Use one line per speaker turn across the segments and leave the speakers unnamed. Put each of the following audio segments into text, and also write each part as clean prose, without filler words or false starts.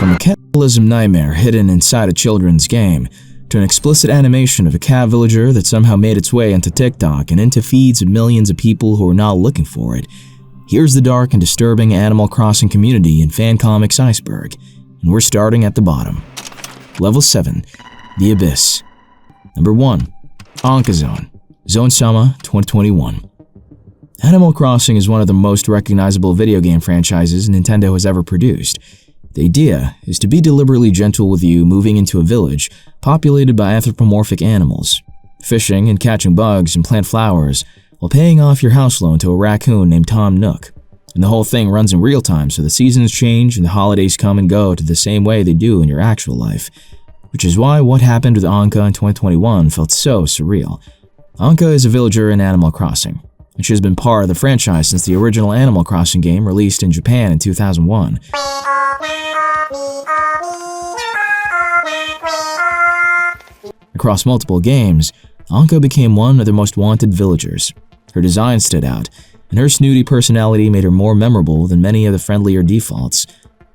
From a cannibalism nightmare hidden inside a children's game, to an explicit animation of a cat villager that somehow made its way into TikTok and into feeds of millions of people who are not looking for it, here's the dark and disturbing Animal Crossing community in fan comics Iceberg, and we're starting at the bottom. Level 7, The Abyss. Number 1, Anka Zone, Zone Sama 2021. Animal Crossing is one of the most recognizable video game franchises Nintendo has ever produced. The idea is to be deliberately gentle with you moving into a village populated by anthropomorphic animals, fishing and catching bugs and plant flowers while paying off your house loan to a raccoon named Tom Nook. And the whole thing runs in real time, so the seasons change and the holidays come and go to the same way they do in your actual life. Which is why what happened with Anka in 2021 felt so surreal. Anka is a villager in Animal Crossing, and she has been part of the franchise since the original Animal Crossing game released in Japan in 2001. Across multiple games, Anka became one of the most wanted villagers. Her design stood out, and her snooty personality made her more memorable than many of the friendlier defaults.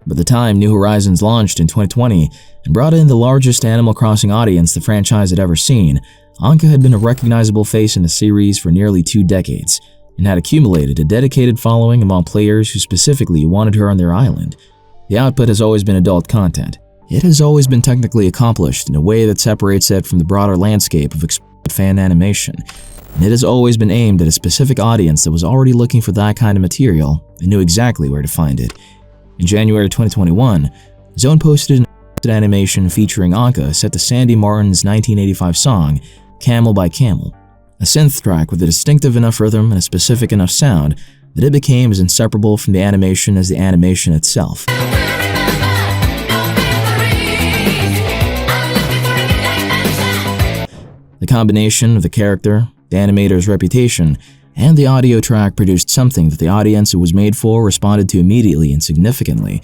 By the time New Horizons launched in 2020 and brought in the largest Animal Crossing audience the franchise had ever seen, Anka had been a recognizable face in the series for nearly 2 decades, and had accumulated a dedicated following among players who specifically wanted her on their island. The output has always been adult content. It has always been technically accomplished in a way that separates it from the broader landscape of explicit fan animation, and it has always been aimed at a specific audience that was already looking for that kind of material and knew exactly where to find it. In January 2021, Zone posted an animation featuring Anka set to Sandy Martin's 1985 song, Camel by Camel, a synth track with a distinctive enough rhythm and a specific enough sound that it became as inseparable from the animation as the animation itself. The combination of the character, the animator's reputation, and the audio track produced something that the audience it was made for responded to immediately and significantly.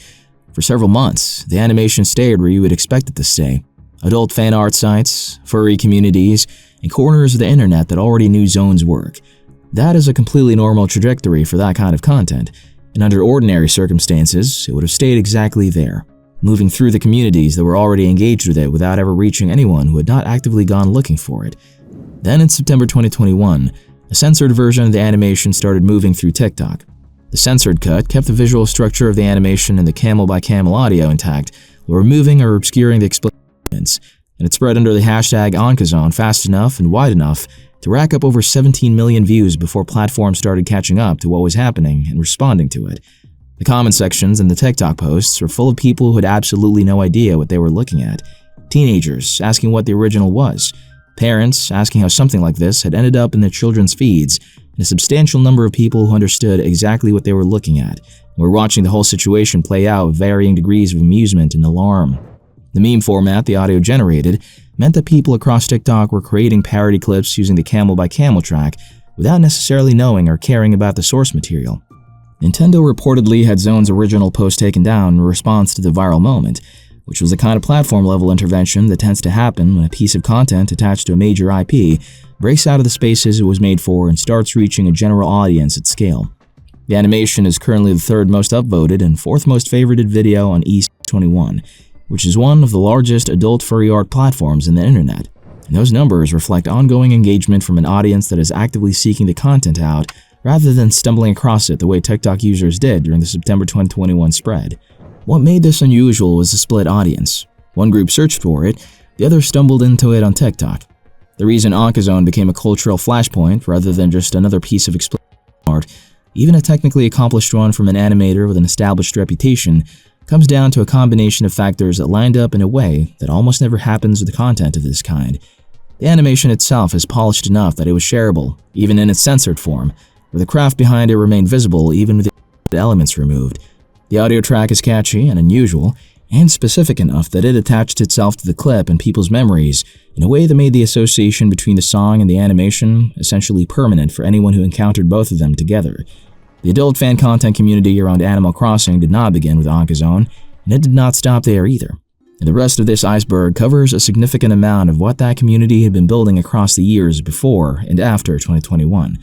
For several months, the animation stayed where you would expect it to stay: adult fan art sites, furry communities, and corners of the internet that already knew Zone's work. That is a completely normal trajectory for that kind of content, and under ordinary circumstances, it would have stayed exactly there, moving through the communities that were already engaged with it without ever reaching anyone who had not actively gone looking for it. Then in September 2021, a censored version of the animation started moving through TikTok. The censored cut kept the visual structure of the animation and the camel by camel audio intact, while removing or obscuring the explicit elements, and it spread under the hashtag AnkaZone fast enough and wide enough to rack up over 17 million views before platforms started catching up to what was happening and responding to it. The comment sections and the TikTok posts were full of people who had absolutely no idea what they were looking at. Teenagers asking what the original was, parents asking how something like this had ended up in their children's feeds, and a substantial number of people who understood exactly what they were looking at and were watching the whole situation play out with varying degrees of amusement and alarm. The meme format the audio generated meant that people across TikTok were creating parody clips using the camel by camel track without necessarily knowing or caring about the source material. Nintendo reportedly had Zone's original post taken down in response to the viral moment, which was the kind of platform-level intervention that tends to happen when a piece of content attached to a major IP breaks out of the spaces it was made for and starts reaching a general audience at scale. The animation is currently the 3rd most upvoted and 4th most favorited video on E21, which is one of the largest adult furry art platforms in the internet, and those numbers reflect ongoing engagement from an audience that is actively seeking the content out rather than stumbling across it the way TikTok users did during the September 2021 spread. What made this unusual was the split audience. One group searched for it, the other stumbled into it on TikTok. The reason AnkaZone became a cultural flashpoint rather than just another piece of explicit art, even a technically accomplished one from an animator with an established reputation, comes down to a combination of factors that lined up in a way that almost never happens with content of this kind. The animation itself is polished enough that it was shareable, even in its censored form, where the craft behind it remained visible even with the elements removed. The audio track is catchy and unusual, and specific enough that it attached itself to the clip and people's memories in a way that made the association between the song and the animation essentially permanent for anyone who encountered both of them together. The adult fan content community around Animal Crossing did not begin with AnkaZone, and it did not stop there either. And the rest of this iceberg covers a significant amount of what that community had been building across the years before and after 2021.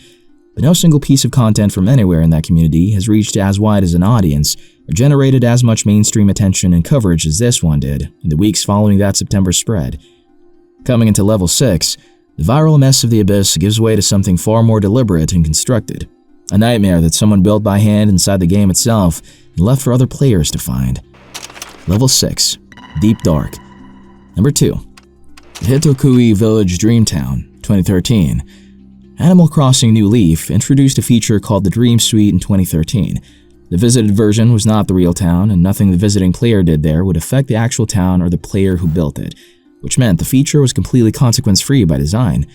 but no single piece of content from anywhere in that community has reached as wide as an audience or generated as much mainstream attention and coverage as this one did in the weeks following that September spread. Coming into Level 6, the viral mess of the Abyss gives way to something far more deliberate and constructed, a nightmare that someone built by hand inside the game itself and left for other players to find. Level 6, Deep Dark. Number 2. Hitokui Village Dreamtown, 2013. Animal Crossing New Leaf introduced a feature called the Dream Suite in 2013. The visited version was not the real town, and nothing the visiting player did there would affect the actual town or the player who built it, which meant the feature was completely consequence-free by design.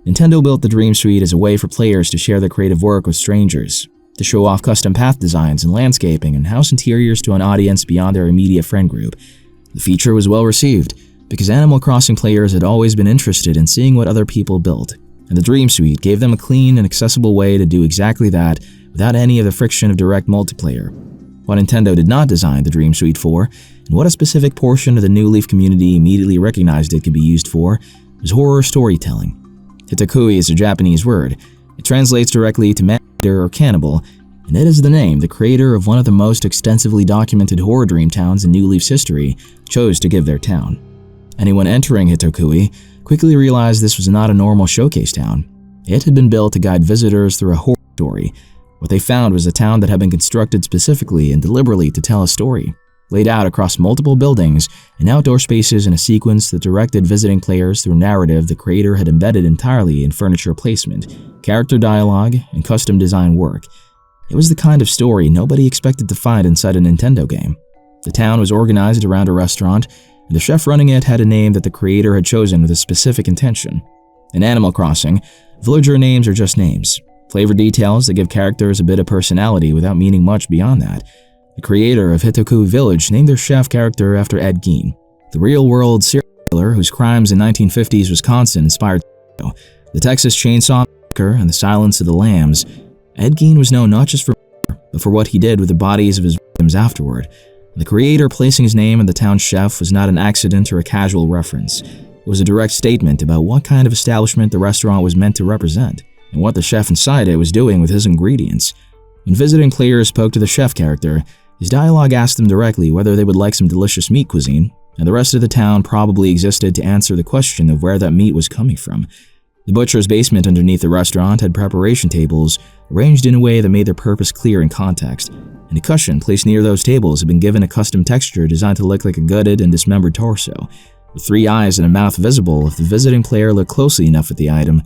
Nintendo built the Dream Suite as a way for players to share their creative work with strangers, to show off custom path designs and landscaping and house interiors to an audience beyond their immediate friend group. The feature was well received, because Animal Crossing players had always been interested in seeing what other people built, and the Dream Suite gave them a clean and accessible way to do exactly that without any of the friction of direct multiplayer. What Nintendo did not design the Dream Suite for, and what a specific portion of the New Leaf community immediately recognized it could be used for, was horror storytelling. Hitokui is a Japanese word. It translates directly to man-eater or cannibal, and it is the name the creator of one of the most extensively documented horror dream towns in New Leaf's history chose to give their town. Anyone entering Hitokui quickly realized this was not a normal showcase town. It had been built to guide visitors through a horror story. What they found was a town that had been constructed specifically and deliberately to tell a story, laid out across multiple buildings and outdoor spaces in a sequence that directed visiting players through a narrative the creator had embedded entirely in furniture placement, character dialogue, and custom design work. It was the kind of story nobody expected to find inside a Nintendo game. The town was organized around a restaurant, and the chef running it had a name that the creator had chosen with a specific intention. In Animal Crossing, villager names are just names, flavor details that give characters a bit of personality without meaning much beyond that. The creator of Hitokui Village named their chef character after Ed Gein, the real-world serial killer whose crimes in 1950s Wisconsin inspired the Texas Chainsaw Massacre and the Silence of the Lambs. Ed Gein was known not just for murder, but for what he did with the bodies of his victims afterward. The creator placing his name on the town's chef was not an accident or a casual reference. It was a direct statement about what kind of establishment the restaurant was meant to represent, and what the chef inside it was doing with his ingredients. When visiting players spoke to the chef character, his dialogue asked them directly whether they would like some delicious meat cuisine, and the rest of the town probably existed to answer the question of where that meat was coming from. The butcher's basement underneath the restaurant had preparation tables arranged in a way that made their purpose clear in context, and a cushion placed near those tables had been given a custom texture designed to look like a gutted and dismembered torso, with 3 eyes and a mouth visible if the visiting player looked closely enough at the item.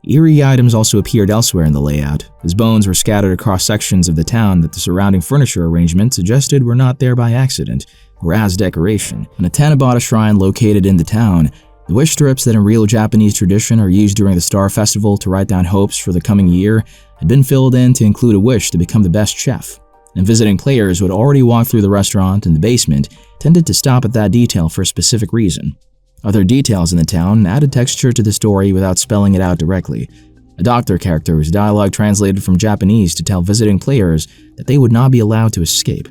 Eerie items also appeared elsewhere in the layout, as bones were scattered across sections of the town that the surrounding furniture arrangement suggested were not there by accident, or as decoration. On a Tanabata shrine located in the town, the wish strips that in real Japanese tradition are used during the Star Festival to write down hopes for the coming year had been filled in to include a wish to become the best chef, and visiting players who had already walked through the restaurant and the basement tended to stop at that detail for a specific reason. Other details in the town added texture to the story without spelling it out directly. A doctor character whose dialogue translated from Japanese to tell visiting players that they would not be allowed to escape.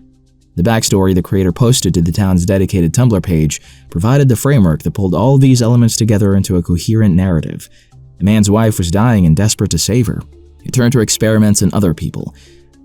The backstory the creator posted to the town's dedicated Tumblr page provided the framework that pulled all of these elements together into a coherent narrative. The man's wife was dying and desperate to save her. He turned to experiments in other people.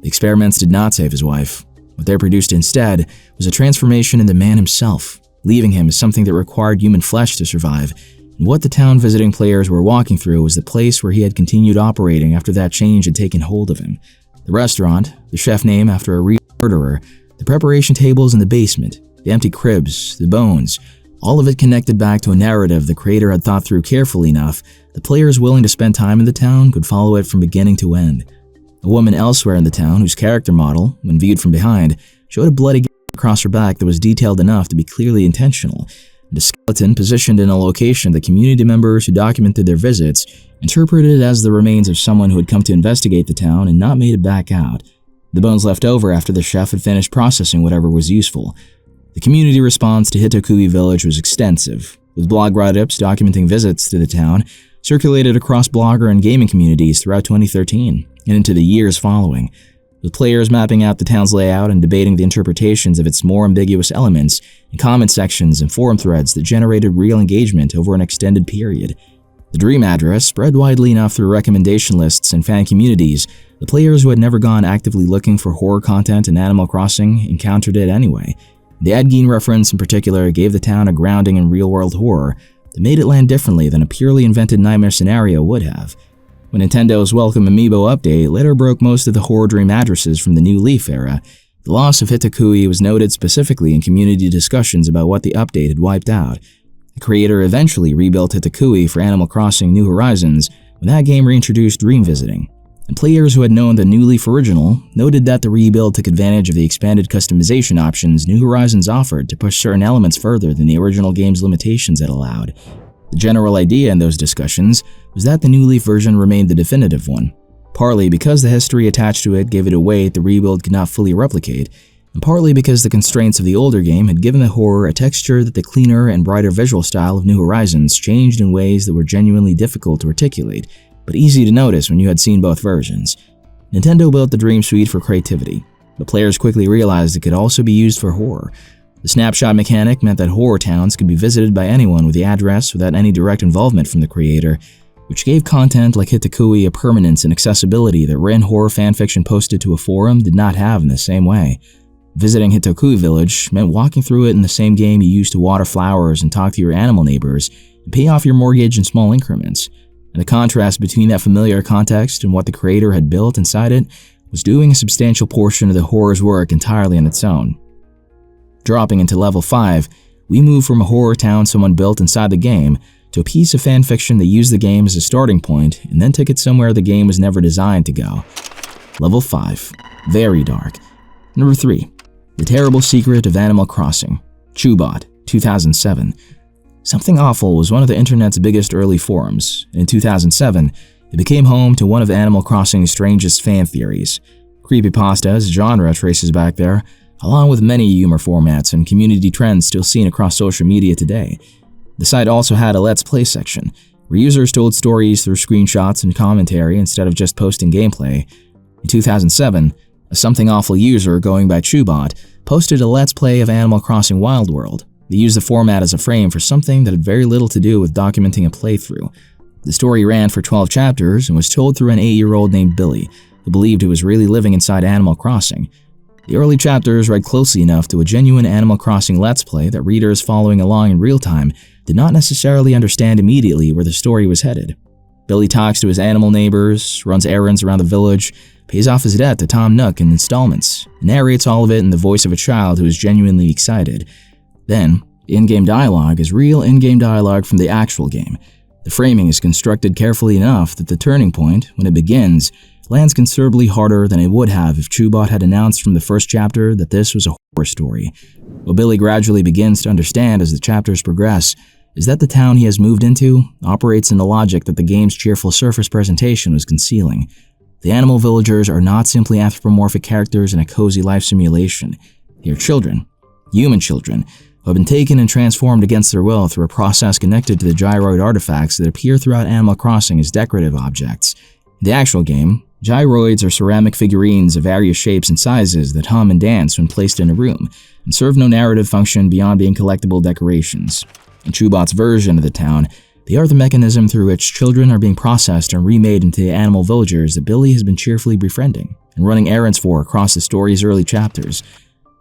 The experiments did not save his wife. What they produced instead was a transformation in the man himself, leaving him as something that required human flesh to survive. And what the town visiting players were walking through was the place where he had continued operating after that change had taken hold of him. The restaurant, the chef name after a real murderer, the preparation tables in the basement, the empty cribs, the bones, all of it connected back to a narrative the creator had thought through carefully enough that players willing to spend time in the town could follow it from beginning to end. A woman elsewhere in the town whose character model, when viewed from behind, showed a bloody gash across her back that was detailed enough to be clearly intentional, and a skeleton positioned in a location that community members who documented their visits interpreted as the remains of someone who had come to investigate the town and not made it back out. The bones left over after the chef had finished processing whatever was useful. The community response to Hitokui Village was extensive, with blog write-ups documenting visits to the town circulated across blogger and gaming communities throughout 2013 and into the years following, with players mapping out the town's layout and debating the interpretations of its more ambiguous elements in comment sections and forum threads that generated real engagement over an extended period. The dream address spread widely enough through recommendation lists and fan communities. The players who had never gone actively looking for horror content in Animal Crossing encountered it anyway. The Ed Gein reference in particular gave the town a grounding in real-world horror that made it land differently than a purely invented nightmare scenario would have. When Nintendo's Welcome Amiibo update later broke most of the horror dream addresses from the New Leaf era, the loss of Hitakui was noted specifically in community discussions about what the update had wiped out. The creator eventually rebuilt Hitakui for Animal Crossing New Horizons when that game reintroduced dream visiting, and players who had known the New Leaf original noted that the rebuild took advantage of the expanded customization options New Horizons offered to push certain elements further than the original game's limitations had allowed. The general idea in those discussions was that the New Leaf version remained the definitive one, partly because the history attached to it gave it a weight the rebuild could not fully replicate, and partly because the constraints of the older game had given the horror a texture that the cleaner and brighter visual style of New Horizons changed in ways that were genuinely difficult to articulate, but easy to notice when you had seen both versions. Nintendo built the Dream Suite for creativity, but players quickly realized it could also be used for horror. The snapshot mechanic meant that horror towns could be visited by anyone with the address without any direct involvement from the creator, which gave content like Hitakui a permanence and accessibility that written horror fanfiction posted to a forum did not have in the same way. Visiting Hitakui Village meant walking through it in the same game you used to water flowers and talk to your animal neighbors and pay off your mortgage in small increments. And the contrast between that familiar context and what the creator had built inside it was doing a substantial portion of the horror's work entirely on its own. Dropping into level 5, we move from a horror town someone built inside the game to a piece of fanfiction that used the game as a starting point and then took it somewhere the game was never designed to go. Level 5. Very dark. Number 3. The Terrible Secret of Animal Crossing. Chubot, 2007. Something Awful was one of the internet's biggest early forums, and in 2007, it became home to one of Animal Crossing's strangest fan theories. Creepypasta as a genre traces back there, along with many humor formats and community trends still seen across social media today. The site also had a Let's Play section, where users told stories through screenshots and commentary instead of just posting gameplay. In 2007, a Something Awful user going by Chubot posted a Let's Play of Animal Crossing Wild World. They used the format as a frame for something that had very little to do with documenting a playthrough. The story ran for 12 chapters and was told through an 8-year-old named Billy, who believed he was really living inside Animal Crossing. The early chapters read closely enough to a genuine Animal Crossing Let's Play that readers following along in real time did not necessarily understand immediately where the story was headed. Billy talks to his animal neighbors, runs errands around the village, pays off his debt to Tom Nook in installments, and narrates all of it in the voice of a child who is genuinely excited. Then, the in-game dialogue is real in-game dialogue from the actual game. The framing is constructed carefully enough that the turning point, when it begins, lands considerably harder than it would have if Chubot had announced from the first chapter that this was a horror story. What Billy gradually begins to understand as the chapters progress is that the town he has moved into operates in the logic that the game's cheerful surface presentation was concealing. The animal villagers are not simply anthropomorphic characters in a cozy life simulation. They are children, human children, who have been taken and transformed against their will through a process connected to the gyroid artifacts that appear throughout Animal Crossing as decorative objects. In the actual game, gyroids are ceramic figurines of various shapes and sizes that hum and dance when placed in a room, and serve no narrative function beyond being collectible decorations. In Chubot's version of the town, they are the mechanism through which children are being processed and remade into the animal villagers that Billy has been cheerfully befriending and running errands for across the story's early chapters.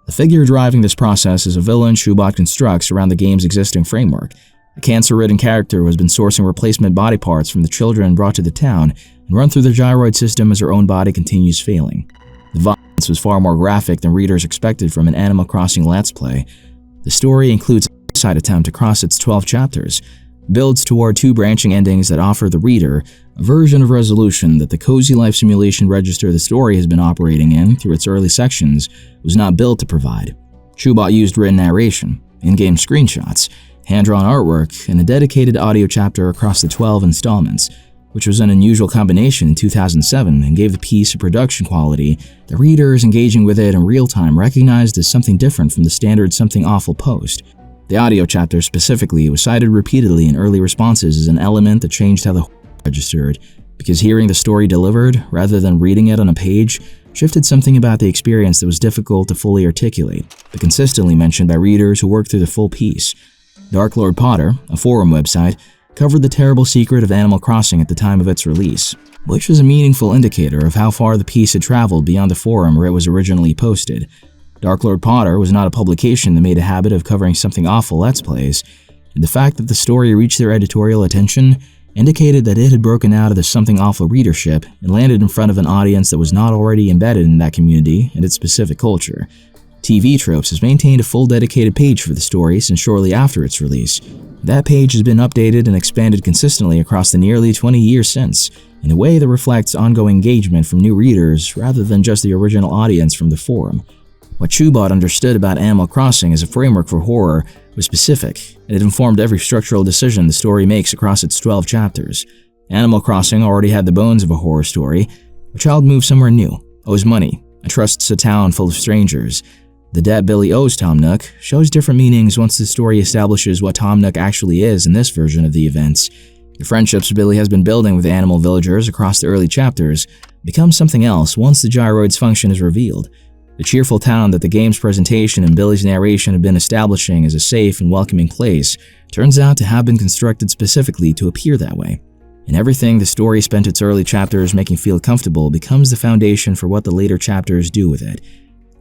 The figure driving this process is a villain Chubot constructs around the game's existing framework, a cancer-ridden character who has been sourcing replacement body parts from the children brought to the town and run through the gyroid system as her own body continues failing. The violence was far more graphic than readers expected from an Animal Crossing Let's Play. The story includes a suicide attempt across its 12 chapters, builds toward 2 branching endings that offer the reader a version of resolution that the cozy life simulation register the story has been operating in through its early sections was not built to provide. Chubot used written narration, in-game screenshots, hand-drawn artwork, and a dedicated audio chapter across the 12 installments, which was an unusual combination in 2007 and gave the piece a production quality that readers engaging with it in real time recognized as something different from the standard Something Awful post. The audio chapter specifically was cited repeatedly in early responses as an element that changed how the horror registered, because hearing the story delivered, rather than reading it on a page, shifted something about the experience that was difficult to fully articulate, but consistently mentioned by readers who worked through the full piece. Dark Lord Potter, a forum website, covered the terrible secret of Animal Crossing at the time of its release, which was a meaningful indicator of how far the piece had traveled beyond the forum where it was originally posted. Dark Lord Potter was not a publication that made a habit of covering something awful Let's Plays, and the fact that the story reached their editorial attention indicated that it had broken out of the Something Awful readership and landed in front of an audience that was not already embedded in that community and its specific culture. TV Tropes has maintained a full dedicated page for the story since shortly after its release. That page has been updated and expanded consistently across the nearly 20 years since, in a way that reflects ongoing engagement from new readers rather than just the original audience from the forum. What Chubot understood about Animal Crossing as a framework for horror was specific, and it informed every structural decision the story makes across its 12 chapters. Animal Crossing already had the bones of a horror story. A child moves somewhere new, owes money, and trusts a town full of strangers. The debt Billy owes Tom Nook shows different meanings once the story establishes what Tom Nook actually is in this version of the events. The friendships Billy has been building with the animal villagers across the early chapters become something else once the gyroid's function is revealed. The cheerful town that the game's presentation and Billy's narration have been establishing as a safe and welcoming place turns out to have been constructed specifically to appear that way. And everything the story spent its early chapters making feel comfortable becomes the foundation for what the later chapters do with it.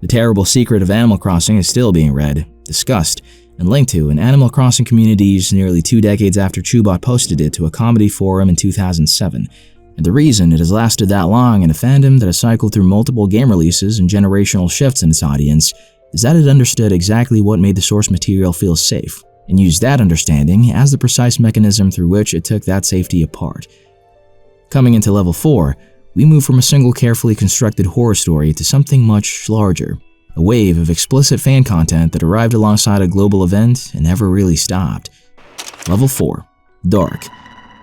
The terrible secret of Animal Crossing is still being read, discussed, and linked to in Animal Crossing communities nearly 2 decades after Chubot posted it to a comedy forum in 2007. And the reason it has lasted that long in a fandom that has cycled through multiple game releases and generational shifts in its audience is that it understood exactly what made the source material feel safe, and used that understanding as the precise mechanism through which it took that safety apart. Coming into Level 4, we move from a single carefully constructed horror story to something much larger, a wave of explicit fan content that arrived alongside a global event and never really stopped. Level 4. Dark.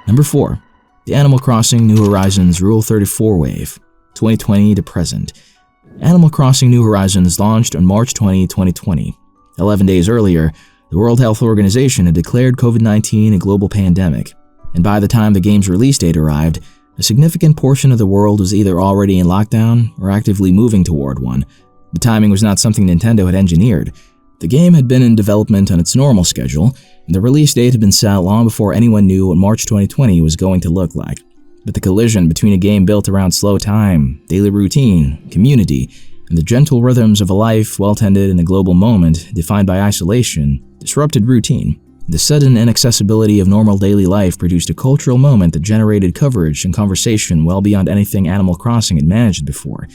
Number 4. The Animal Crossing New Horizons Rule 34 Wave, 2020 to present. Animal Crossing New Horizons launched on March 20, 2020. 11 days earlier, the World Health Organization had declared COVID-19 a global pandemic, and by the time the game's release date arrived, a significant portion of the world was either already in lockdown or actively moving toward one. The timing was not something Nintendo had engineered. The game had been in development on its normal schedule, and the release date had been set long before anyone knew what March 2020 was going to look like. But the collision between a game built around slow time, daily routine, community, and the gentle rhythms of a life well-tended in a global moment defined by isolation disrupted routine. The sudden inaccessibility of normal daily life produced a cultural moment that generated coverage and conversation well beyond anything Animal Crossing had managed before.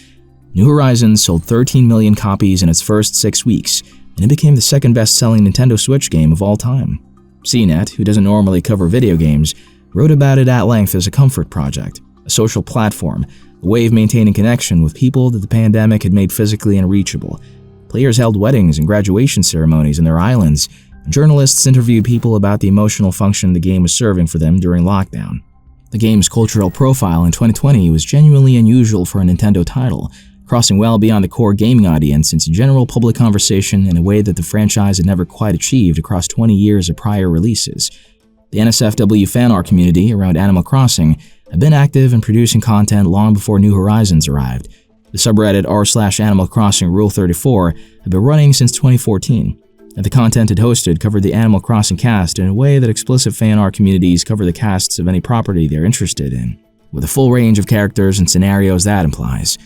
New Horizons sold 13 million copies in its first 6 weeks, and it became the second best-selling Nintendo Switch game of all time. CNET, who doesn't normally cover video games, wrote about it at length as a comfort project, a social platform, a way of maintaining connection with people that the pandemic had made physically unreachable. Players held weddings and graduation ceremonies in their islands, and journalists interviewed people about the emotional function the game was serving for them during lockdown. The game's cultural profile in 2020 was genuinely unusual for a Nintendo title, crossing well beyond the core gaming audience into general public conversation in a way that the franchise had never quite achieved across 20 years of prior releases. The NSFW fan art community around Animal Crossing had been active in producing content long before New Horizons arrived. The subreddit r/Animal Crossing Rule 34 had been running since 2014, and the content it hosted covered the Animal Crossing cast in a way that explicit fan art communities cover the casts of any property they're interested in, with a full range of characters and scenarios that implies.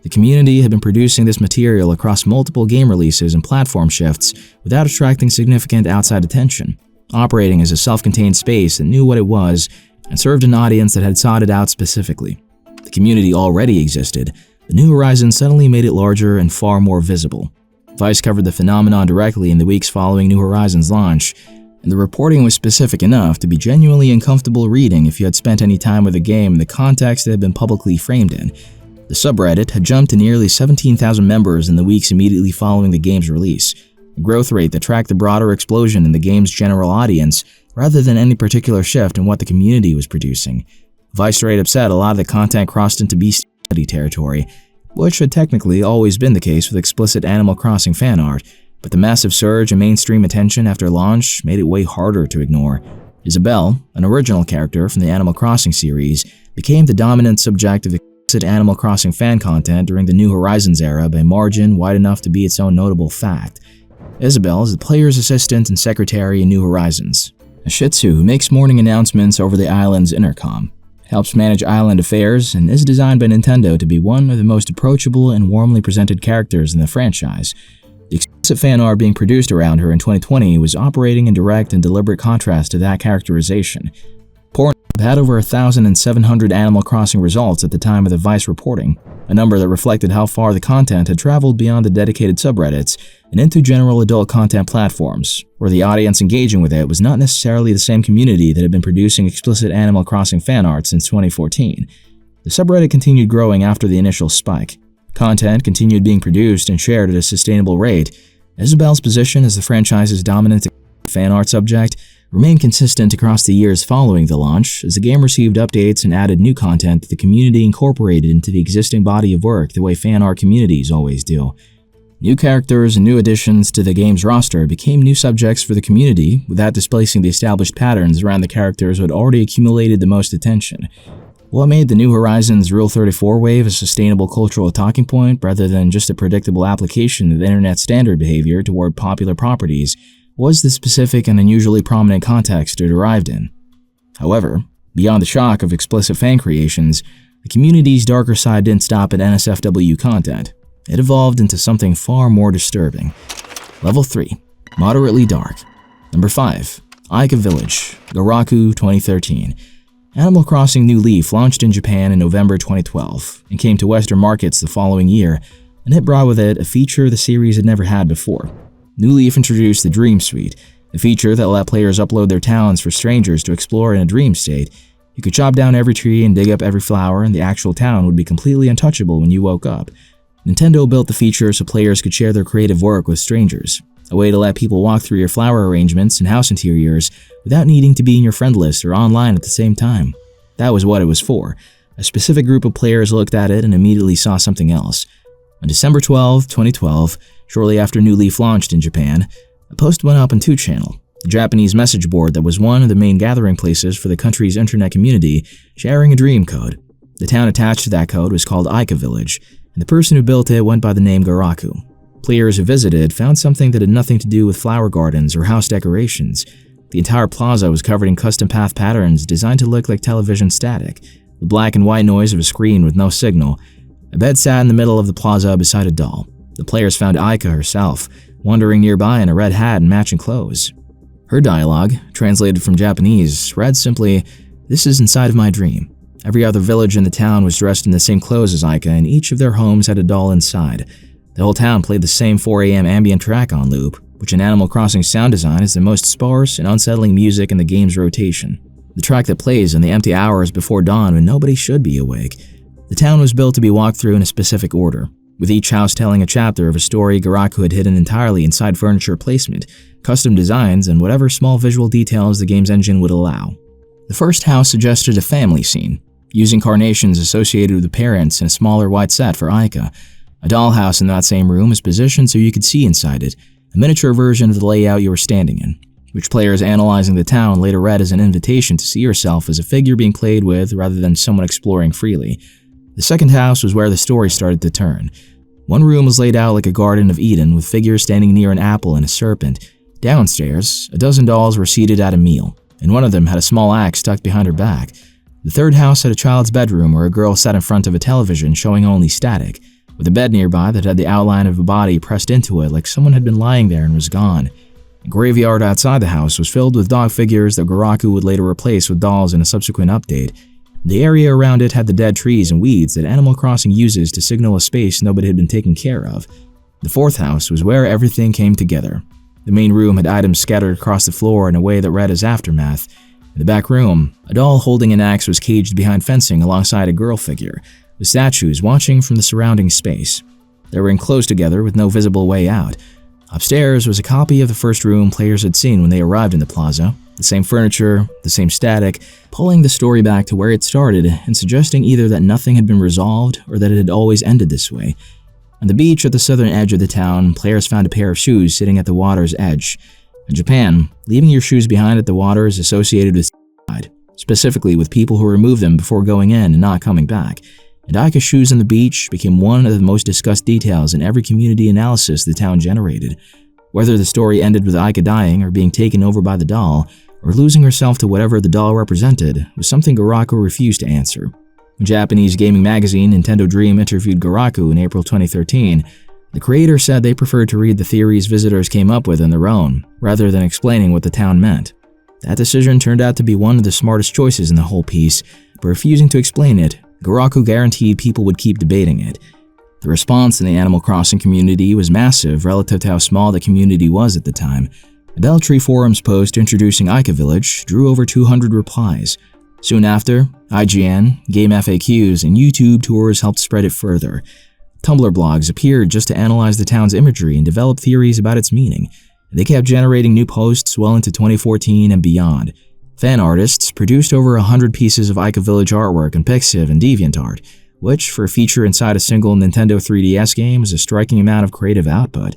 The community had been producing this material across multiple game releases and platform shifts without attracting significant outside attention, operating as a self-contained space that knew what it was and served an audience that had sought it out specifically. The community already existed, but New Horizons suddenly made it larger and far more visible. Vice covered the phenomenon directly in the weeks following New Horizons' launch, and the reporting was specific enough to be genuinely uncomfortable reading if you had spent any time with the game in the context it had been publicly framed in. The subreddit had jumped to nearly 17,000 members in the weeks immediately following the game's release, a growth rate that tracked the broader explosion in the game's general audience rather than any particular shift in what the community was producing. Vice straight up said a lot of the content crossed into bestiality territory, which had technically always been the case with explicit Animal Crossing fan art, but the massive surge in mainstream attention after launch made it way harder to ignore. Isabelle, an original character from the Animal Crossing series, became the dominant subject of Animal Crossing fan content during the New Horizons era by a margin wide enough to be its own notable fact. Isabelle is the player's assistant and secretary in New Horizons, a Shih Tzu who makes morning announcements over the island's intercom, helps manage island affairs, and is designed by Nintendo to be one of the most approachable and warmly presented characters in the franchise. The explicit fan art being produced around her in 2020 was operating in direct and deliberate contrast to that characterization. Pornhub had over 1,700 Animal Crossing results at the time of the Vice reporting, a number that reflected how far the content had traveled beyond the dedicated subreddits and into general adult content platforms, where the audience engaging with it was not necessarily the same community that had been producing explicit Animal Crossing fan art since 2014. The subreddit continued growing after the initial spike. Content continued being produced and shared at a sustainable rate. Isabelle's position as the franchise's dominant fan art subject remained consistent across the years following the launch, as the game received updates and added new content that the community incorporated into the existing body of work the way fan art communities always do. New characters and new additions to the game's roster became new subjects for the community, without displacing the established patterns around the characters who had already accumulated the most attention. What made the New Horizons Rule 34 wave a sustainable cultural talking point rather than just a predictable application of internet standard behavior toward popular properties was the specific and unusually prominent context it arrived in. However, beyond the shock of explicit fan creations, the community's darker side didn't stop at NSFW content. It evolved into something far more disturbing. Level 3. Moderately dark. Number 5. Aika Village, Garaku 2013. Animal Crossing New Leaf launched in Japan in November 2012 and came to Western markets the following year, and it brought with it a feature the series had never had before. New Leaf introduced the Dream Suite, a feature that let players upload their talents for strangers to explore in a dream state. You could chop down every tree and dig up every flower, and the actual town would be completely untouchable when you woke up. Nintendo built the feature so players could share their creative work with strangers, a way to let people walk through your flower arrangements and house interiors without needing to be in your friend list or online at the same time. That was what it was for. A specific group of players looked at it and immediately saw something else. On December 12, 2012, shortly after New Leaf launched in Japan, a post went up on 2channel, the Japanese message board that was one of the main gathering places for the country's internet community, sharing a dream code. The town attached to that code was called Aika Village, and the person who built it went by the name Garaku. Players who visited found something that had nothing to do with flower gardens or house decorations. The entire plaza was covered in custom path patterns designed to look like television static, the black and white noise of a screen with no signal. A bed sat in the middle of the plaza beside a doll. The players found Aika herself, wandering nearby in a red hat and matching clothes. Her dialogue, translated from Japanese, read simply, "This is inside of my dream." Every other village in the town was dressed in the same clothes as Aika, and each of their homes had a doll inside. The whole town played the same 4 a.m. ambient track on loop, which in Animal Crossing sound design is the most sparse and unsettling music in the game's rotation. The track that plays in the empty hours before dawn when nobody should be awake. The town was built to be walked through in a specific order, with each house telling a chapter of a story Garaku had hidden entirely inside furniture placement, custom designs, and whatever small visual details the game's engine would allow. The first house suggested a family scene, using carnations associated with the parents and a smaller white set for Aika. A dollhouse in that same room is positioned so you could see inside it, a miniature version of the layout you were standing in, which players analyzing the town later read as an invitation to see yourself as a figure being played with rather than someone exploring freely. The second house was where the story started to turn. One room was laid out like a Garden of Eden with figures standing near an apple and a serpent. Downstairs, a dozen dolls were seated at a meal, and one of them had a small axe tucked behind her back. The third house had a child's bedroom where a girl sat in front of a television showing only static, with a bed nearby that had the outline of a body pressed into it like someone had been lying there and was gone. A graveyard outside the house was filled with dog figures that Garaku would later replace with dolls in a subsequent update. The area around it had the dead trees and weeds that Animal Crossing uses to signal a space nobody had been taking care of. The fourth house was where everything came together. The main room had items scattered across the floor in a way that read as aftermath. In the back room, a doll holding an axe was caged behind fencing alongside a girl figure, with statues watching from the surrounding space. They were enclosed together with no visible way out. Upstairs was a copy of the first room players had seen when they arrived in the plaza. The same furniture, the same static, pulling the story back to where it started and suggesting either that nothing had been resolved or that it had always ended this way. On the beach at the southern edge of the town, players found a pair of shoes sitting at the water's edge. In Japan, leaving your shoes behind at the water is associated with suicide, specifically with people who remove them before going in and not coming back. And Aika's shoes on the beach became one of the most discussed details in every community analysis the town generated. Whether the story ended with Aika dying or being taken over by the doll, or losing herself to whatever the doll represented was something Garaku refused to answer. When Japanese gaming magazine Nintendo Dream interviewed Garaku in April 2013, the creator said they preferred to read the theories visitors came up with on their own, rather than explaining what the town meant. That decision turned out to be one of the smartest choices in the whole piece, but refusing to explain it, Garaku guaranteed people would keep debating it. The response in the Animal Crossing community was massive relative to how small the community was at the time. The Belltree Forum's post introducing Ica Village drew over 200 replies. Soon after, IGN, game FAQs, and YouTube tours helped spread it further. Tumblr blogs appeared just to analyze the town's imagery and develop theories about its meaning. They kept generating new posts well into 2014 and beyond. Fan artists produced over 100 pieces of Ica Village artwork on Pixiv and DeviantArt, which, for a feature inside a single Nintendo 3DS game, is a striking amount of creative output.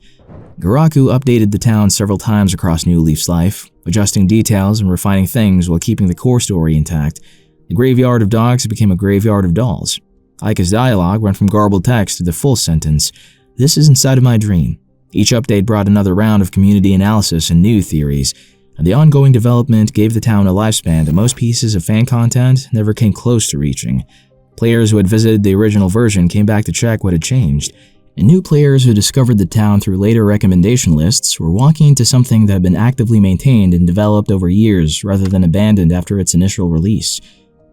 Garaku updated the town several times across New Leaf's life, adjusting details and refining things while keeping the core story intact. The graveyard of dogs became a graveyard of dolls. Ica's dialogue went from garbled text to the full sentence, "This is inside of my dream." Each update brought another round of community analysis and new theories, and the ongoing development gave the town a lifespan that most pieces of fan content never came close to reaching. Players who had visited the original version came back to check what had changed, and new players who discovered the town through later recommendation lists were walking into something that had been actively maintained and developed over years rather than abandoned after its initial release.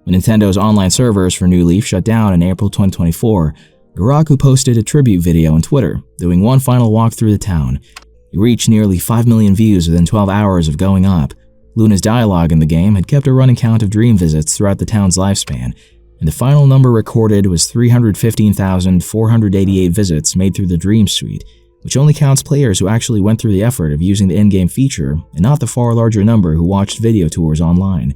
When Nintendo's online servers for New Leaf shut down in April 2024, Garaku posted a tribute video on Twitter, doing one final walk through the town. It reached nearly 5 million views within 12 hours of going up. Luna's dialogue in the game had kept a running count of dream visits throughout the town's lifespan, and the final number recorded was 315,488 visits made through the Dream Suite, which only counts players who actually went through the effort of using the in-game feature, and not the far larger number who watched video tours online.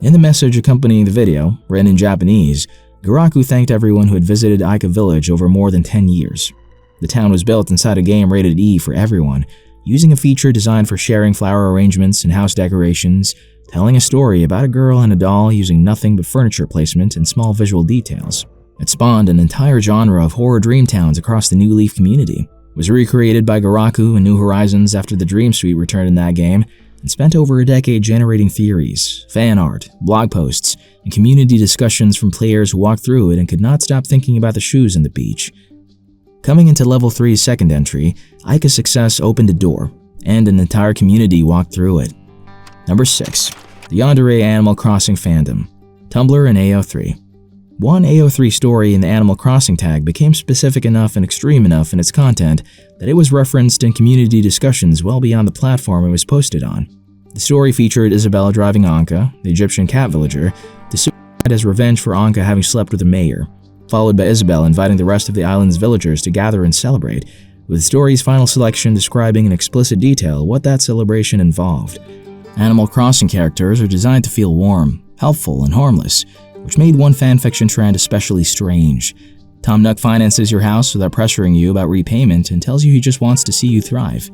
In the message accompanying the video, written in Japanese, Garaku thanked everyone who had visited Ica Village over more than 10 years. The town was built inside a game rated E for everyone, using a feature designed for sharing flower arrangements and house decorations, telling a story about a girl and a doll using nothing but furniture placement and small visual details. It spawned an entire genre of horror dream towns across the New Leaf community, was recreated by Garaku and New Horizons after the Dream Suite returned in that game, and spent over a decade generating theories, fan art, blog posts, and community discussions from players who walked through it and could not stop thinking about the shoes on the beach. Coming into Level 3's second entry, Ica's success opened a door, and an entire community walked through it. Number 6. The Yandere Animal Crossing Fandom, Tumblr and AO3. One AO3 story in the Animal Crossing tag became specific enough and extreme enough in its content that it was referenced in community discussions well beyond the platform it was posted on. The story featured Isabella driving Anka, the Egyptian cat villager, to suicide as revenge for Anka having slept with the mayor, followed by Isabel inviting the rest of the island's villagers to gather and celebrate, with the story's final selection describing in explicit detail what that celebration involved. Animal Crossing characters are designed to feel warm, helpful, and harmless, which made one fanfiction trend especially strange. Tom Nook finances your house without pressuring you about repayment and tells you he just wants to see you thrive.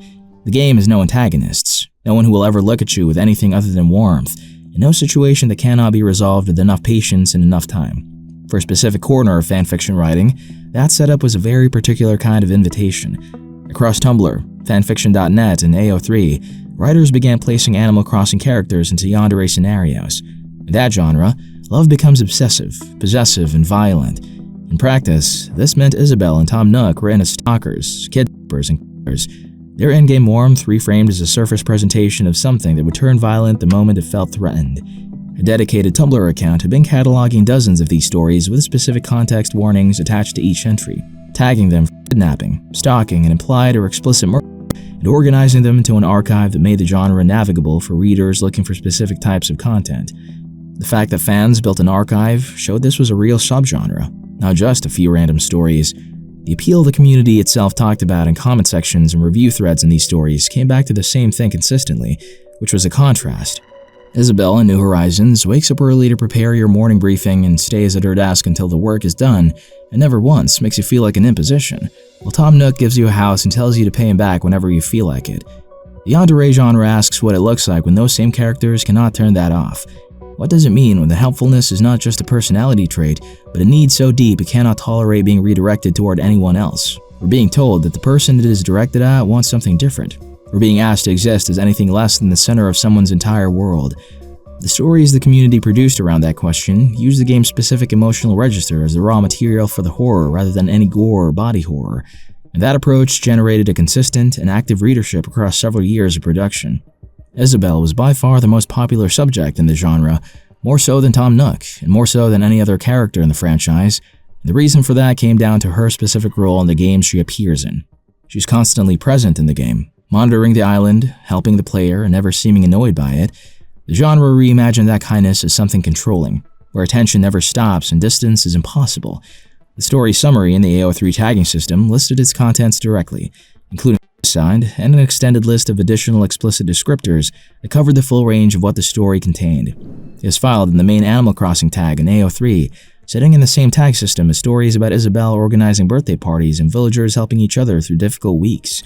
The game has no antagonists, no one who will ever look at you with anything other than warmth, and no situation that cannot be resolved with enough patience and enough time. For a specific corner of fanfiction writing, that setup was a very particular kind of invitation. Across Tumblr, fanfiction.net, and AO3, writers began placing Animal Crossing characters into yandere scenarios. In that genre, love becomes obsessive, possessive, and violent. In practice, this meant Isabel and Tom Nook were into stalkers, kidnappers, and killers. Their in-game warmth reframed as a surface presentation of something that would turn violent the moment it felt threatened. A dedicated Tumblr account had been cataloging dozens of these stories with specific context warnings attached to each entry, tagging them for kidnapping, stalking, and implied or explicit murder, and organizing them into an archive that made the genre navigable for readers looking for specific types of content. The fact that fans built an archive showed this was a real subgenre, not just a few random stories. The appeal the community itself talked about in comment sections and review threads in these stories came back to the same thing consistently, which was a contrast. Isabel in New Horizons wakes up early to prepare your morning briefing and stays at her desk until the work is done, and never once makes you feel like an imposition, while Tom Nook gives you a house and tells you to pay him back whenever you feel like it. The yandere genre asks what it looks like when those same characters cannot turn that off. What does it mean when the helpfulness is not just a personality trait, but a need so deep it cannot tolerate being redirected toward anyone else, or being told that the person it is directed at wants something different? or being asked to exist as anything less than the center of someone's entire world. The stories the community produced around that question used the game's specific emotional register as the raw material for the horror rather than any gore or body horror, and that approach generated a consistent and active readership across several years of production. Isabel was by far the most popular subject in the genre, more so than Tom Nook, and more so than any other character in the franchise. The reason for that came down to her specific role in the games she appears in. She's constantly present in the game, monitoring the island, helping the player, and never seeming annoyed by it. The genre reimagined that kindness as something controlling, where attention never stops and distance is impossible. The story summary in the AO3 tagging system listed its contents directly, including signed and an extended list of additional explicit descriptors that covered the full range of what the story contained. It was filed in the main Animal Crossing tag in AO3, sitting in the same tag system as stories about Isabel organizing birthday parties and villagers helping each other through difficult weeks.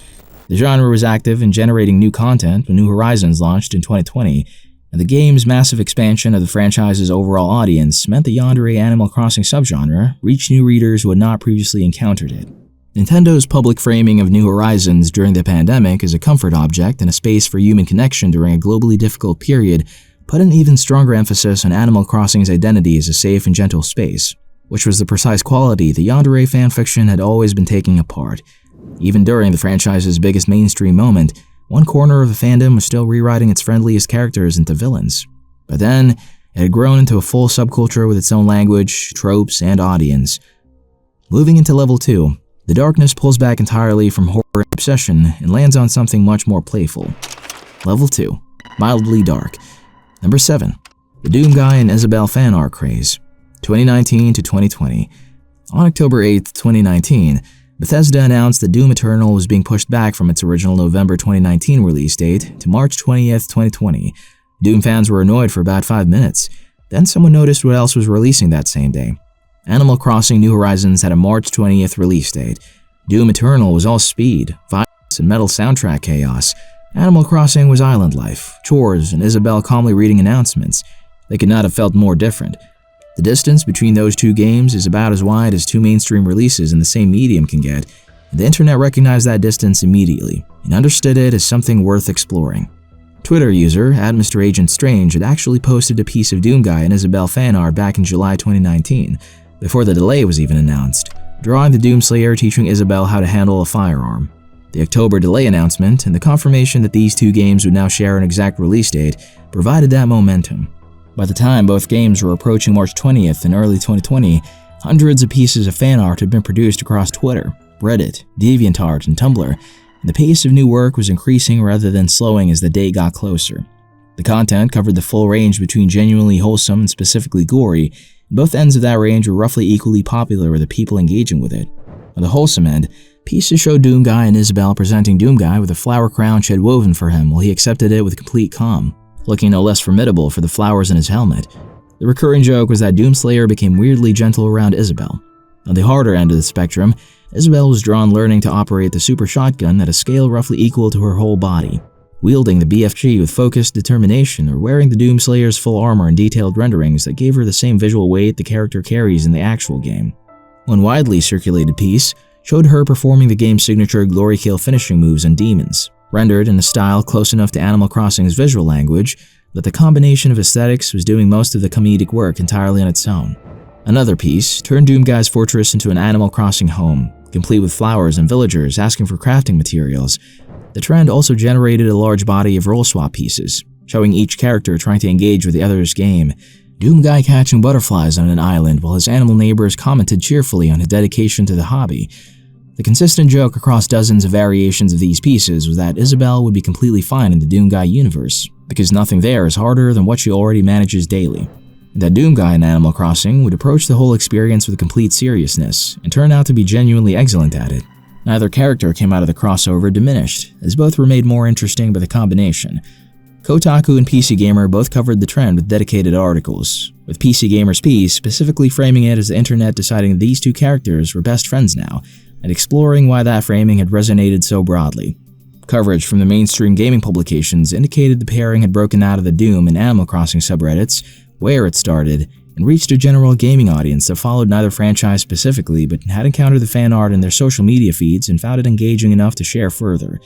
The genre was active in generating new content when New Horizons launched in 2020, and the game's massive expansion of the franchise's overall audience meant the yandere Animal Crossing subgenre reached new readers who had not previously encountered it. Nintendo's public framing of New Horizons during the pandemic as a comfort object and a space for human connection during a globally difficult period put an even stronger emphasis on Animal Crossing's identity as a safe and gentle space, which was the precise quality the yandere fanfiction had always been taking apart. Even during the franchise's biggest mainstream moment, one corner of the fandom was still rewriting its friendliest characters into villains. But then, it had grown into a full subculture with its own language, tropes, and audience. Moving into Level 2, the darkness pulls back entirely from horror and obsession and lands on something much more playful. Level 2, mildly dark. Number 7, the Doom Guy and Isabel fan art craze. 2019 to 2020. On October 8, 2019, Bethesda announced that Doom Eternal was being pushed back from its original November 2019 release date to March 20th, 2020. Doom fans were annoyed for about 5 minutes. Then someone noticed what else was releasing that same day. Animal Crossing New Horizons had a March 20th release date. Doom Eternal was all speed, violence, and metal soundtrack chaos. Animal Crossing was island life, chores, and Isabel calmly reading announcements. They could not have felt more different. The distance between those two games is about as wide as two mainstream releases in the same medium can get, and the internet recognized that distance immediately and understood it as something worth exploring. Twitter user @MrAgentStrange had actually posted a piece of Doom Guy and Isabel fan art back in July 2019, before the delay was even announced, drawing the Doomslayer teaching Isabel how to handle a firearm. The October delay announcement and the confirmation that these two games would now share an exact release date provided that momentum. By the time both games were approaching March 20th in early 2020, hundreds of pieces of fan art had been produced across Twitter, Reddit, DeviantArt, and Tumblr, and the pace of new work was increasing rather than slowing as the date got closer. The content covered the full range between genuinely wholesome and specifically gory, and both ends of that range were roughly equally popular with the people engaging with it. On the wholesome end, pieces showed Doom Guy and Isabel presenting Doom Guy with a flower crown she had woven for him while he accepted it with complete calm, looking no less formidable for the flowers in his helmet. The recurring joke was that Doomslayer became weirdly gentle around Isabel. On the harder end of the spectrum, Isabel was drawn learning to operate the super shotgun at a scale roughly equal to her whole body, wielding the BFG with focused determination or wearing the Doomslayer's full armor and detailed renderings that gave her the same visual weight the character carries in the actual game. One widely circulated piece showed her performing the game's signature glory kill finishing moves on demons, rendered in a style close enough to Animal Crossing's visual language that the combination of aesthetics was doing most of the comedic work entirely on its own. Another piece turned Doom Guy's fortress into an Animal Crossing home, complete with flowers and villagers asking for crafting materials. The trend also generated a large body of role swap pieces, showing each character trying to engage with the other's game. Doom Guy catching butterflies on an island while his animal neighbors commented cheerfully on his dedication to the hobby. The consistent joke across dozens of variations of these pieces was that Isabel would be completely fine in the Doom Guy universe, because nothing there is harder than what she already manages daily. And that Doom Guy in Animal Crossing would approach the whole experience with complete seriousness, and turn out to be genuinely excellent at it. Neither character came out of the crossover diminished, as both were made more interesting by the combination. Kotaku and PC Gamer both covered the trend with dedicated articles, with PC Gamer's piece specifically framing it as the internet deciding these two characters were best friends now, and exploring why that framing had resonated so broadly. Coverage from the mainstream gaming publications indicated the pairing had broken out of the Doom and Animal Crossing subreddits, where it started, and reached a general gaming audience that followed neither franchise specifically but had encountered the fan art in their social media feeds and found it engaging enough to share further.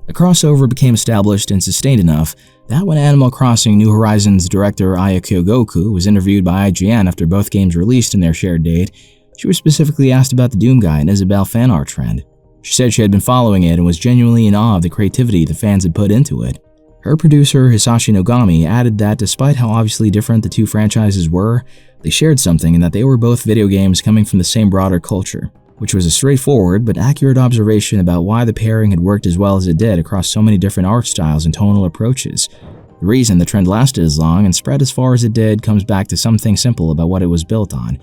The crossover became established and sustained enough that when Animal Crossing New Horizons director Aya Kyogoku was interviewed by IGN after both games released in their shared date, she was specifically asked about the Doom Guy and Isabelle fan art trend. She said she had been following it and was genuinely in awe of the creativity the fans had put into it. Her producer, Hisashi Nogami, added that despite how obviously different the two franchises were, they shared something in that they were both video games coming from the same broader culture, which was a straightforward but accurate observation about why the pairing had worked as well as it did across so many different art styles and tonal approaches. The reason the trend lasted as long and spread as far as it did comes back to something simple about what it was built on.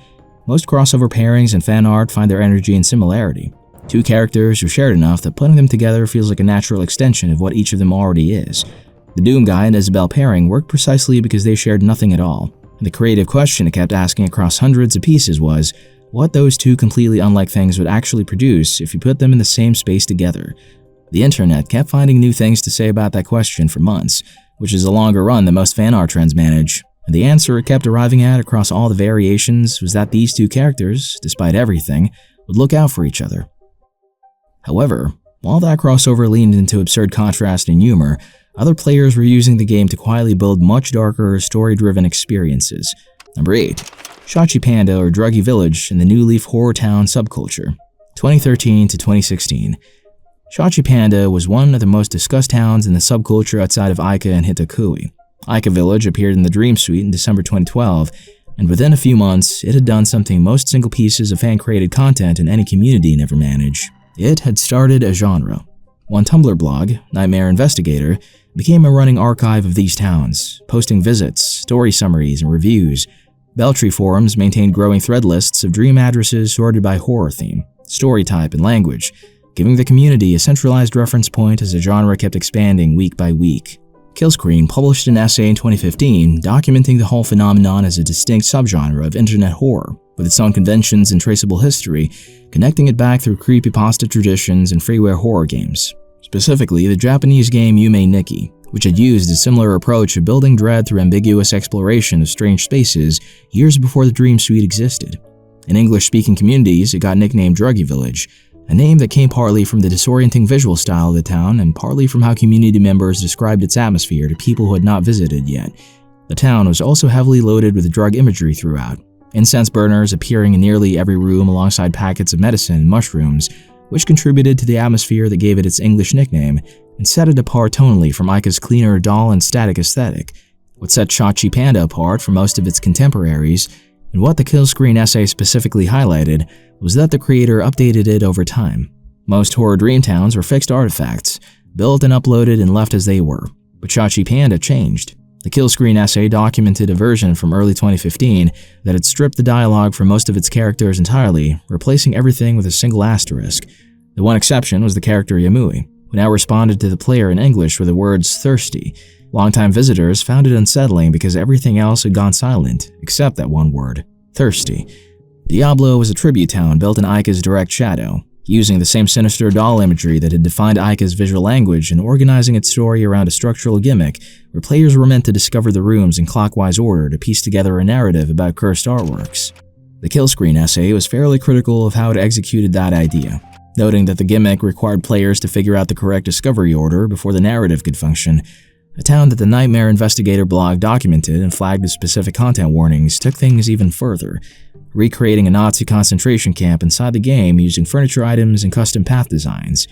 Most crossover pairings and fan art find their energy in similarity. Two characters who shared enough that putting them together feels like a natural extension of what each of them already is. The Doom Guy and Isabelle pairing worked precisely because they shared nothing at all, and the creative question it kept asking across hundreds of pieces was, what those two completely unlike things would actually produce if you put them in the same space together. The internet kept finding new things to say about that question for months, which is a longer run than most fan art trends manage, and the answer it kept arriving at across all the variations was that these two characters, despite everything, would look out for each other. However, while that crossover leaned into absurd contrast and humor, other players were using the game to quietly build much darker, story-driven experiences. Number 8. Shachi Panda or Druggy Village in the New Leaf Horror Town subculture, 2013 to 2016. Shachi Panda was one of the most discussed towns in the subculture outside of Ica and Hitakui. Ica Village appeared in the Dream Suite in December 2012, and within a few months, it had done something most single pieces of fan-created content in any community never manage. It had started a genre. One Tumblr blog, Nightmare Investigator, became a running archive of these towns, posting visits, story summaries, and reviews. Beltree forums maintained growing thread lists of dream addresses sorted by horror theme, story type, and language, giving the community a centralized reference point as the genre kept expanding week by week. Killscreen published an essay in 2015 documenting the whole phenomenon as a distinct subgenre of internet horror, with its own conventions and traceable history, connecting it back through creepypasta traditions and freeware horror games. Specifically, the Japanese game Yume Nikki, which had used a similar approach of building dread through ambiguous exploration of strange spaces years before the Dream Suite existed. In English-speaking communities, it got nicknamed Druggy Village, a name that came partly from the disorienting visual style of the town and partly from how community members described its atmosphere to people who had not visited yet. The town was also heavily loaded with drug imagery throughout, incense burners appearing in nearly every room alongside packets of medicine and mushrooms, which contributed to the atmosphere that gave it its English nickname and set it apart tonally from Ica's cleaner, dull, and static aesthetic. What set Shachi Panda apart from most of its contemporaries, and what the Killscreen essay specifically highlighted, was that the creator updated it over time. Most horror dream towns were fixed artifacts, built and uploaded and left as they were, but Shachi Panda changed. The Killscreen essay documented a version from early 2015 that had stripped the dialogue from most of its characters entirely, replacing everything with a single asterisk. The one exception was the character Yamui, who now responded to the player in English with the words thirsty. Longtime visitors found it unsettling because everything else had gone silent, except that one word, thirsty. Diablo was a tribute town built in Ica's direct shadow, using the same sinister doll imagery that had defined Ica's visual language and organizing its story around a structural gimmick where players were meant to discover the rooms in clockwise order to piece together a narrative about cursed artworks. The Killscreen essay was fairly critical of how it executed that idea, noting that the gimmick required players to figure out the correct discovery order before the narrative could function. A town that the Nightmare Investigator blog documented and flagged with specific content warnings took things even further, recreating a Nazi concentration camp inside the game using furniture items and custom path designs.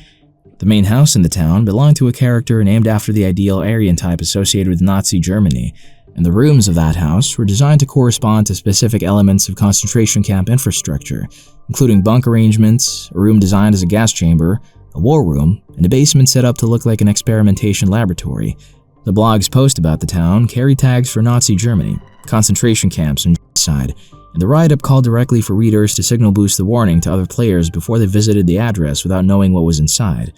The main house in the town belonged to a character named after the ideal Aryan type associated with Nazi Germany, and the rooms of that house were designed to correspond to specific elements of concentration camp infrastructure, including bunk arrangements, a room designed as a gas chamber, a war room, and a basement set up to look like an experimentation laboratory. The blog's post about the town carried tags for Nazi Germany, concentration camps, and genocide, and the write-up called directly for readers to signal boost the warning to other players before they visited the address without knowing what was inside.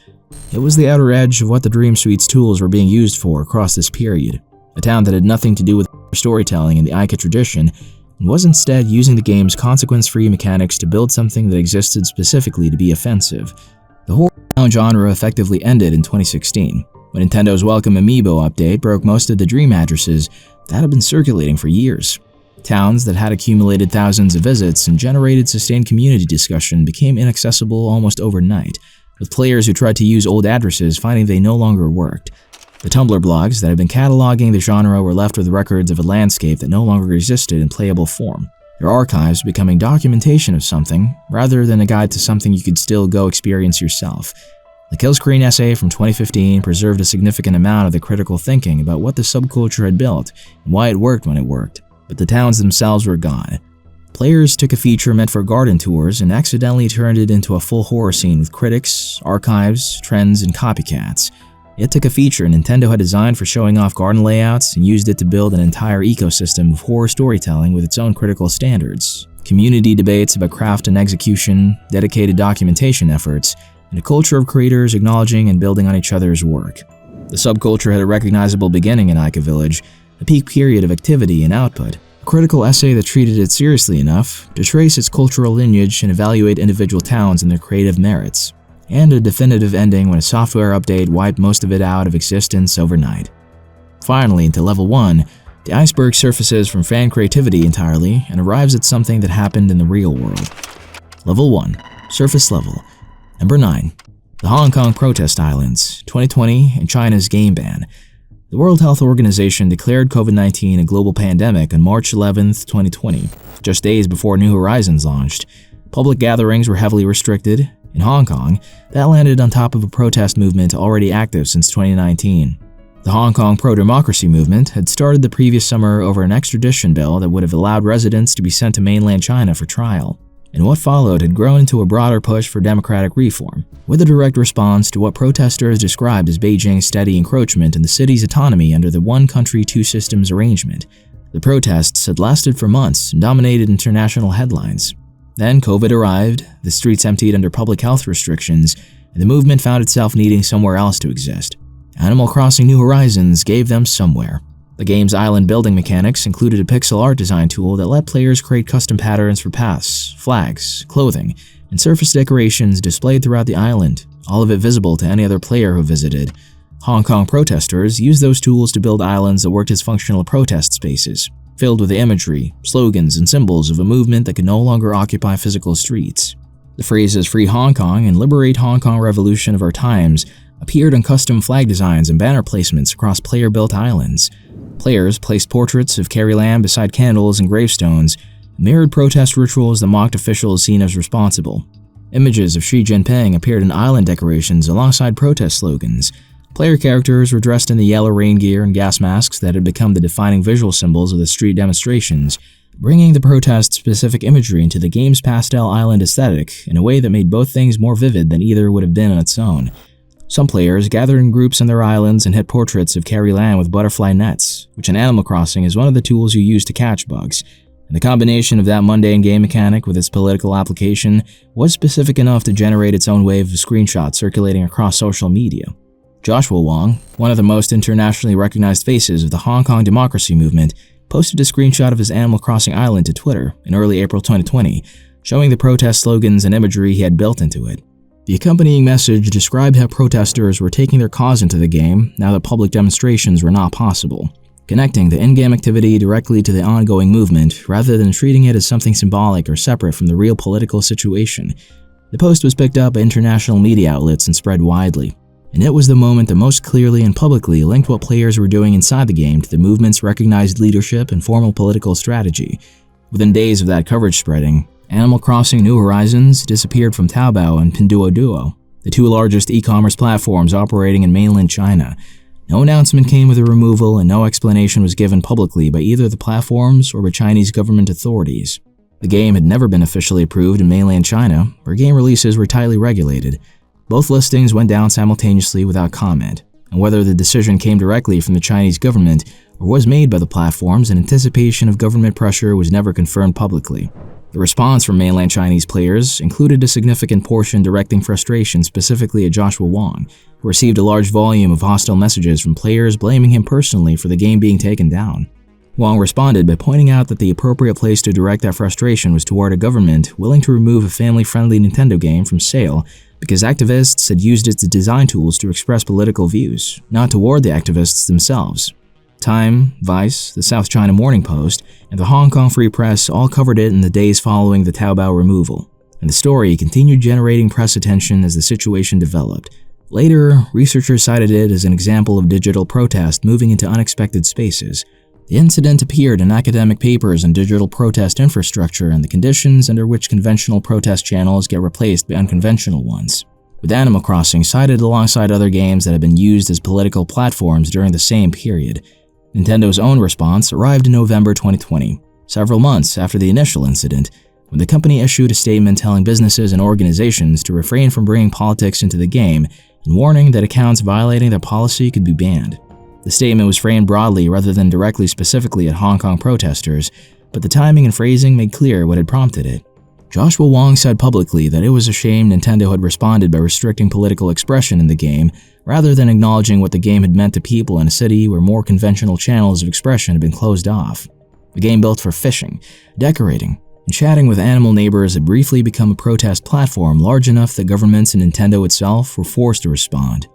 It was the outer edge of what the Dream Suite's tools were being used for across this period, a town that had nothing to do with storytelling in the Ica tradition, and was instead using the game's consequence-free mechanics to build something that existed specifically to be offensive. The horror town genre effectively ended in 2016, when Nintendo's Welcome Amiibo update broke most of the Dream addresses that had been circulating for years. Towns that had accumulated thousands of visits and generated sustained community discussion became inaccessible almost overnight, with players who tried to use old addresses finding they no longer worked. The Tumblr blogs that had been cataloging the genre were left with records of a landscape that no longer existed in playable form, their archives becoming documentation of something rather than a guide to something you could still go experience yourself. The Kill Screen essay from 2015 preserved a significant amount of the critical thinking about what the subculture had built and why it worked when it worked, but the towns themselves were gone. Players took a feature meant for garden tours and accidentally turned it into a full horror scene with critics, archives, trends, and copycats. It took a feature Nintendo had designed for showing off garden layouts and used it to build an entire ecosystem of horror storytelling with its own critical standards, community debates about craft and execution, dedicated documentation efforts, and a culture of creators acknowledging and building on each other's work. The subculture had a recognizable beginning in Ica Village, a peak period of activity and output, a critical essay that treated it seriously enough to trace its cultural lineage and evaluate individual towns and their creative merits, and a definitive ending when a software update wiped most of it out of existence overnight. Finally, into Level 1, the iceberg surfaces from fan creativity entirely and arrives at something that happened in the real world. Level 1, Surface Level. Number 9. The Hong Kong Protest Islands, 2020 and China's game ban. The World Health Organization declared COVID-19 a global pandemic on March 11, 2020, just days before New Horizons launched. Public gatherings were heavily restricted. In Hong Kong, that landed on top of a protest movement already active since 2019. The Hong Kong pro-democracy movement had started the previous summer over an extradition bill that would have allowed residents to be sent to mainland China for trial, and what followed had grown into a broader push for democratic reform, with a direct response to what protesters described as Beijing's steady encroachment in the city's autonomy under the one country, two systems arrangement. The protests had lasted for months and dominated international headlines. Then COVID arrived, the streets emptied under public health restrictions, and the movement found itself needing somewhere else to exist. Animal Crossing New Horizons gave them somewhere. The game's island building mechanics included a pixel art design tool that let players create custom patterns for paths, flags, clothing, and surface decorations displayed throughout the island, all of it visible to any other player who visited. Hong Kong protesters used those tools to build islands that worked as functional protest spaces, filled with the imagery, slogans, and symbols of a movement that could no longer occupy physical streets. The phrases "Free Hong Kong" and "Liberate Hong Kong Revolution of Our Times" appeared on custom flag designs and banner placements across player-built islands. Players placed portraits of Carrie Lam beside candles and gravestones, mirrored protest rituals that mocked officials seen as responsible. Images of Xi Jinping appeared in island decorations alongside protest slogans. Player characters were dressed in the yellow rain gear and gas masks that had become the defining visual symbols of the street demonstrations, bringing the protest-specific imagery into the game's pastel island aesthetic in a way that made both things more vivid than either would have been on its own. Some players gathered in groups on their islands and hit portraits of Carrie Lam with butterfly nets, which in Animal Crossing is one of the tools you use to catch bugs. And the combination of that mundane game mechanic with its political application was specific enough to generate its own wave of screenshots circulating across social media. Joshua Wong, one of the most internationally recognized faces of the Hong Kong democracy movement, posted a screenshot of his Animal Crossing island to Twitter in early April 2020, showing the protest slogans and imagery he had built into it. The accompanying message described how protesters were taking their cause into the game now that public demonstrations were not possible, connecting the in-game activity directly to the ongoing movement rather than treating it as something symbolic or separate from the real political situation. The post was picked up by international media outlets and spread widely, and it was the moment that most clearly and publicly linked what players were doing inside the game to the movement's recognized leadership and formal political strategy. Within days of that coverage spreading, Animal Crossing New Horizons disappeared from Taobao and Pinduoduo, the two largest e-commerce platforms operating in mainland China. No announcement came with the removal and no explanation was given publicly by either the platforms or by Chinese government authorities. The game had never been officially approved in mainland China, where game releases were tightly regulated. Both listings went down simultaneously without comment, and whether the decision came directly from the Chinese government or was made by the platforms in anticipation of government pressure was never confirmed publicly. The response from mainland Chinese players included a significant portion directing frustration specifically at Joshua Wong, who received a large volume of hostile messages from players blaming him personally for the game being taken down. Wong responded by pointing out that the appropriate place to direct that frustration was toward a government willing to remove a family-friendly Nintendo game from sale because activists had used its design tools to express political views, not toward the activists themselves. Time, Vice, the South China Morning Post, and the Hong Kong Free Press all covered it in the days following the Taobao removal. and the story continued generating press attention as the situation developed. Later, researchers cited it as an example of digital protest moving into unexpected spaces. The incident appeared in academic papers on digital protest infrastructure and the conditions under which conventional protest channels get replaced by unconventional ones, with Animal Crossing cited alongside other games that had been used as political platforms during the same period. Nintendo's own response arrived in November 2020, several months after the initial incident, when the company issued a statement telling businesses and organizations to refrain from bringing politics into the game and warning that accounts violating their policy could be banned. The statement was framed broadly rather than directly specifically at Hong Kong protesters, but the timing and phrasing made clear what had prompted it. Joshua Wong said publicly that it was a shame Nintendo had responded by restricting political expression in the game, rather than acknowledging what the game had meant to people in a city where more conventional channels of expression had been closed off. A game built for fishing, decorating, and chatting with animal neighbors had briefly become a protest platform large enough that governments and Nintendo itself were forced to respond.